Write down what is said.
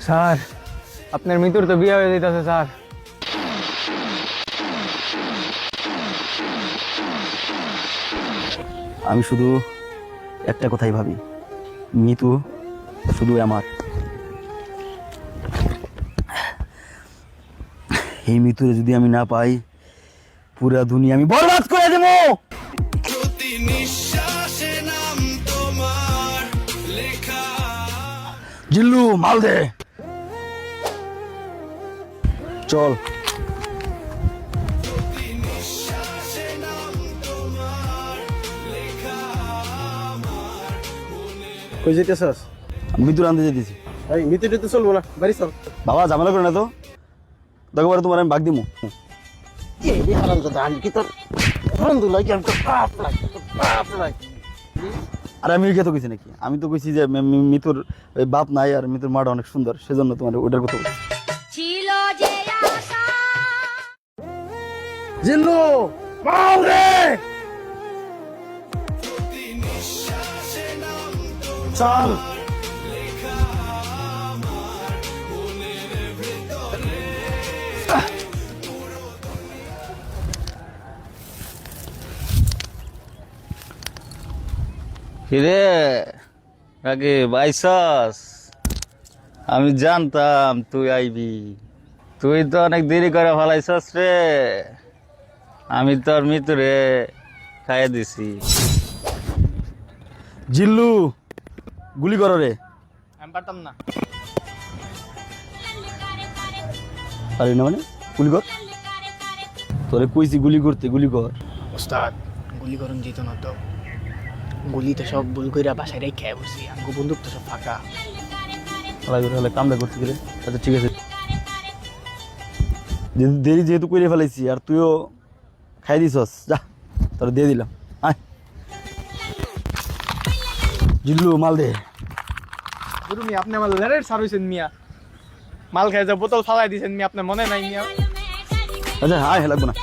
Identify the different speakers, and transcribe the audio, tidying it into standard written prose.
Speaker 1: Sir আপনার মৃত্যুর তো বিয়ে হয়ে যেতেছে স্যার।
Speaker 2: আমি শুধু একটা কথাই ভাবি, মিতু শুধু আমার। এই মিতুরে যদি আমি না পাই, পুরা দুনিয়া আমি বরবাদ করে দেবো। জিল্লু মাল দে, চল।
Speaker 3: কই যেতেছস?
Speaker 2: মিতুর আনতে যেতেছি।
Speaker 3: ভাই মিতুরে তো চলবো না, বাড়ি চল।
Speaker 2: বাবা ঝামেলা করে না তো, দেখো তোমার আমি ভাগ দিমু।
Speaker 3: এই হারামজাদা, আমি কি তোর বন্ধু লাগি? আমি তোর বাপ লাগি, তোর বাপ লাগি।
Speaker 2: আর আমি ওই কথা কইছি নাকি? আমি তো কইছি যে মিতুর ওই বাপ নাই আর মিতুর মাটা অনেক সুন্দর, সেজন্য তোমার ওটার কথা বলছি।
Speaker 4: ছিল যে আশা।
Speaker 3: জিল্লু মাল রে, চল।
Speaker 5: কিরে আগে বাইসাস, আমি জানতাম তুই আইবি। তুই তো অনেক দেরি করে ফেলাইছস রে। আমি তোর মৃত্যুরে খাইয়ে দিছি।
Speaker 2: জিল্লু গুলি করো রে।
Speaker 1: আমি পারতাম না।
Speaker 2: পারি না মানে? গুলি কর। তোরে কইছি গুলি করতে, গুলি কর।
Speaker 6: ওস্তাদ গুলি করুন যেত না তো, গুলি তো সব ভুল কইরা বাসায় রেখে বসি, আমাকে বন্দুক তো সব ফাঁকা।
Speaker 2: হলে কামটা করতে গেলে আচ্ছা ঠিক আছে, দেরি যেহেতু করে ফেলাইছি আর তুইও খাই দিছস, যা তোর দিয়ে দিলাম। আয় জিল্লু মাল দে।
Speaker 1: গুরু মিয়া, আপনি আমার লেরের সার হইছেন মিয়া। মাল খাই যা বোতল ফালাই দিয়েছেন মিয়া, আপনার মনে নাই মিয়া?
Speaker 2: আচ্ছা হ্যাঁ লাগবো না।